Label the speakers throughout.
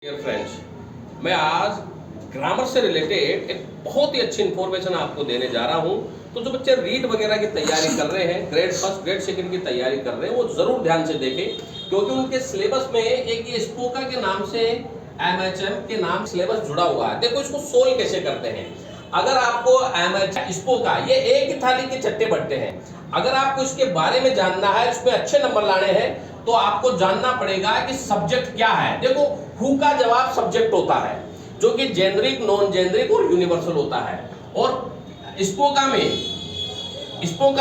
Speaker 1: Dear friends, मैं आज grammar से रिलेटेड एक बहुत ही अच्छी इंफॉर्मेशन आपको देने जा रहा हूं। तो जो बच्चे रीड वगैरह की तैयारी कर रहे हैं, ग्रेड फर्स्ट ग्रेड सेकंड की तैयारी कर रहे हैं, वो जरूर ध्यान से देखें, क्योंकि उनके सिलेबस में एक ये स्पोका के नाम से एमएचएम के नाम सिलेबस जुड़ा हुआ है। देखो इसको सोल्व कैसे करते हैं। अगर आपको एमएचएम स्पोका ये एक ही थाली के चट्टे बट्टे हैं, अगर आपको इसके बारे में जानना है, इसमें अच्छे नंबर लाने हैं, तो आपको जानना पड़ेगा कि सब्जेक्ट क्या है। देखो हु का जवाब सब्जेक्ट होता है, जो कि जेनरिक, नॉन जेनरिक और यूनिवर्सल होता है। और स्पोका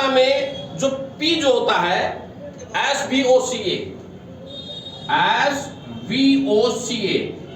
Speaker 1: में जो पी जो होता है SVOCA,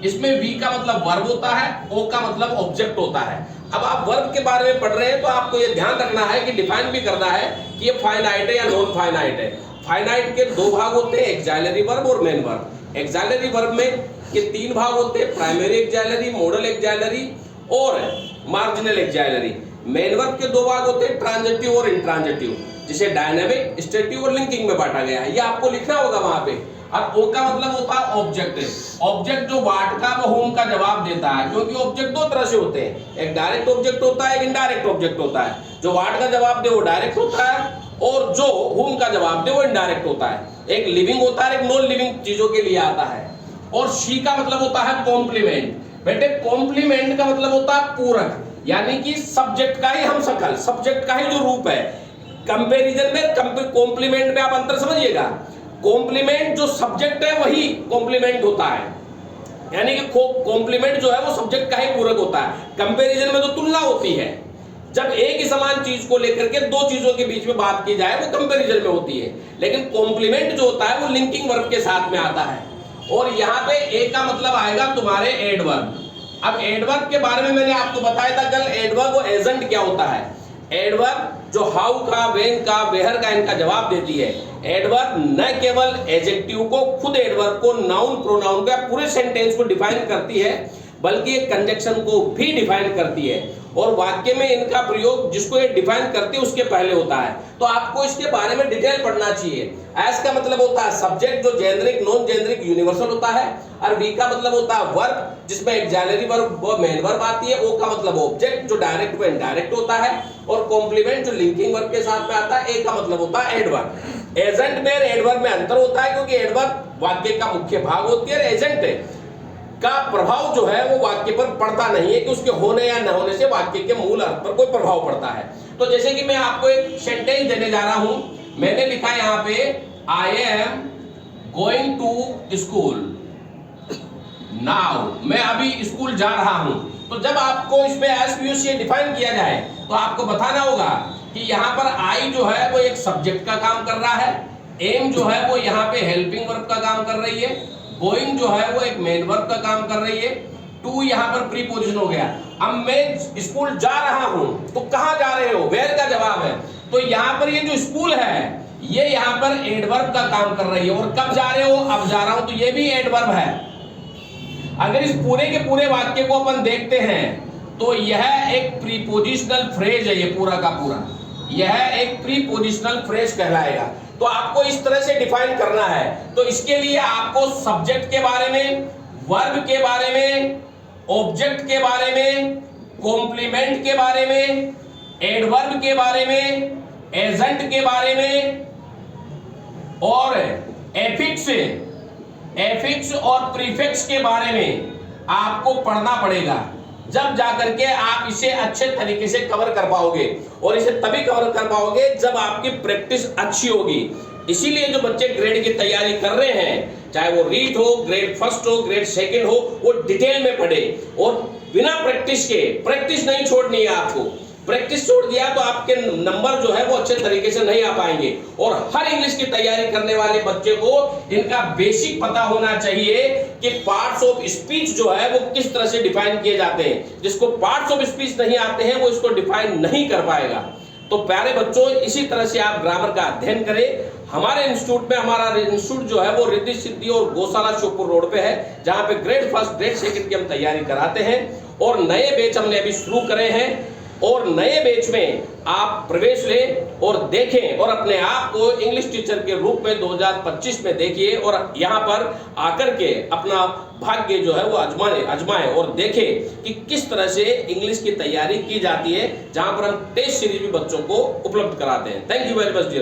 Speaker 1: इसमें V का मतलब वर्ब होता है, O का मतलब ऑब्जेक्ट होता है। अब आप वर्ब के बारे में पढ़ रहे हैं तो आपको ये ध्यान रखना है कि डिफाइन भी करना है कि ये फाइनाइट है या नॉन फाइनाइट है। फाइनाइट के दो भाग होते हैं, एक्सिलरी वर्ब और मेन वर्ब। एक्सिलरी वर्ब में के तीन भाग होते हैं, प्राइमरी एक्सिलरी, मॉडल एक्सिलरी और मार्जिनल एक्सिलरी। मेन वर्ब के दो भाग होते हैं, ट्रांजिटिव और इंट्रांजिटिव, जिसे डायनामिक, स्टैटिक और लिंकिंग में बांटा गया है। ये आपको लिखना होगा वहां पे। और ओ का मतलब होता है ऑब्जेक्ट। ऑब्जेक्ट जो वाट का वो होम का जवाब देता है, क्योंकि ऑब्जेक्ट दो तरह से होते हैं, एक डायरेक्ट ऑब्जेक्ट होता है, एक इनडायरेक्ट ऑब्जेक्ट होता है। जो वाट का जवाब दे वो डायरेक्ट होता है, और जो होम का जवाब दे वो इनडायरेक्ट होता है। एक लिविंग होता है, एक नॉन लिविंग चीजों के लिए आता है। और शी का मतलब होता है कॉम्प्लीमेंट। बेटे कॉम्प्लीमेंट का मतलब होता है पूरक, यानी कि सब्जेक्ट का ही हम शकल, सब्जेक्ट का ही जो रूप है। कंपैरिजन में कॉम्प्लीमेंट में आप अंतर समझिएगा। कॉम्प्लीमेंट जो सब्जेक्ट है वही कॉम्प्लीमेंट होता है, यानी कि कॉम्प्लीमेंट जो है वो सब्जेक्ट का ही पूरक होता है। कंपैरिजन में तो तुलना होती है, जब एक ही समान चीज को लेकर के दो चीजों के बीच में बात की जाए वो कंपैरिजन में होती है। लेकिन कॉम्प्लीमेंट जो होता है वो लिंकिंग वर्ब के साथ में आता है। और यहाँ पे ए का मतलब आएगा तुम्हारे एडवर्ब। अब एडवर्ब के बारे में मैंने आपको बताया था कल, एडवर्ब और एजेंट क्या होता है। एडवर्ब जो हाउ का, वेन का, वेयर का इनका जवाब देती है। एडवर्ब न केवल एडजेक्टिव को, खुद एडवर्ब को, नाउन, प्रोनाउन का, पूरे सेंटेंस को डिफाइन करती है, बल्कि एक कंजक्शन को भी डिफाइन करती है। और वाक्य में इनका प्रयोग जिसको ये डिफाइन करती है उसके पहले होता है। तो आपको इसके बारे में डिटेल पढ़ना चाहिए। एस का मतलब होता है सब्जेक्ट, जो जेनरिक, नॉन जेनरिक, यूनिवर्सल होता है। और वी का मतलब होता है वर्ब, जिसमें एक्सिलरी वर्ब व मेन वर्ब आती है। ओ का मतलब ऑब्जेक्ट, जो डायरेक्ट व इनडायरेक्ट होता है। और कॉम्प्लीमेंट जो लिंकिंग वर्ब के साथ में आता है। ए का मतलब होता है एडवर्ब। एजेंट में एडवर्ब में अंतर होता है, क्योंकि एडवर्ब वाक्य का मुख्य भाग होती है, एजेंट का प्रभाव जो है वो वाक्य पर पड़ता नहीं है, कि उसके होने या न होने से वाक्य के मूल अर्थ पर कोई प्रभाव पड़ता है। तो जैसे कि मैं आपको एक सेंटेंस देने जा रहा हूं, मैंने लिखा है यहाँ पे I am going to school now, मैं अभी स्कूल जा रहा हूं। तो जब आपको इसमें एसवीओसी डिफाइन किया जाए तो आपको बताना होगा कि यहाँ पर आई जो है वो एक सब्जेक्ट का काम कर रहा है, एम जो है वो यहाँ पे हेल्पिंग वर्ब का काम कर रही है, गोइंग जो है वो एक मेन वर्ब का काम कर रही है, टू यहाँ पर प्रीपोजिशन हो गया। अब मैं स्कूल जा रहा हूं, तो कहां जा रहे हो, वेयर का जवाब है। तो यहाँ पर ये जो स्कूल है ये यहाँ पर एडवर्ब का काम कर रही है। और कब जा रहे हो, अब जा रहा हूं, तो ये भी एडवर्ब है। अगर इस पूरे के पूरे वाक्य को अपन देखते हैं तो यह एक प्रीपोजिशनल फ्रेज है, ये पूरा का पूरा यह एक प्रीपोजिशनल फ्रेज कहलाएगा। तो आपको इस तरह से डिफाइन करना है। तो इसके लिए आपको सब्जेक्ट के बारे में, वर्ब के बारे में, ऑब्जेक्ट के बारे में, कॉम्प्लीमेंट के बारे में, एडवर्ब के बारे में, एजेंट के बारे में और एफिक्स और प्रीफिक्स के बारे में आपको पढ़ना पड़ेगा। जब जाकर के आप इसे अच्छे तरीके से कवर कर पाओगे, और इसे तभी कवर कर पाओगे जब आपकी प्रैक्टिस अच्छी होगी। इसीलिए जो बच्चे ग्रेड की तैयारी कर रहे हैं, चाहे वो रीड हो, ग्रेड फर्स्ट हो, ग्रेड सेकंड हो, वो डिटेल में पढ़े। और बिना प्रैक्टिस के, प्रैक्टिस नहीं छोड़नी है आपको। प्रैक्टिस छोड़ दिया तो आपके नंबर जो है वो अच्छे तरीके से नहीं आ पाएंगे। और हर इंग्लिश की तैयारी करने वाले बच्चे को इनका बेसिक पता होना चाहिए कि पार्ट्स ऑफ स्पीच जो है वो किस तरह से डिफाइन किए जाते हैं। जिसको पार्ट्स ऑफ स्पीच नहीं आते हैं वो इसको डिफाइन नहीं कर पाएगा। तो प्यारे बच्चों, इसी तरह से आप ग्रामर का अध्ययन करें। हमारे इंस्टीट्यूट में, हमारा इंस्टीट्यूट जो है वो रिद्धि सिद्धि और गौशाला श्योपुर रोड पे है, जहां पे ग्रेड फर्स्ट ग्रेड सेकंड की हम तैयारी कराते हैं। और नए बैच हमने अभी शुरू करे हैं। और नए बैच में आप प्रवेश लें और देखें और अपने आप को इंग्लिश टीचर के रूप में 2025 में देखिए और यहाँ पर आकर के अपना भाग्य जो है वो आजमाएं और देखें कि किस तरह से इंग्लिश की तैयारी की जाती है, जहां पर हम टेस्ट सीरीज भी बच्चों को उपलब्ध कराते हैं। Thank you very much dear.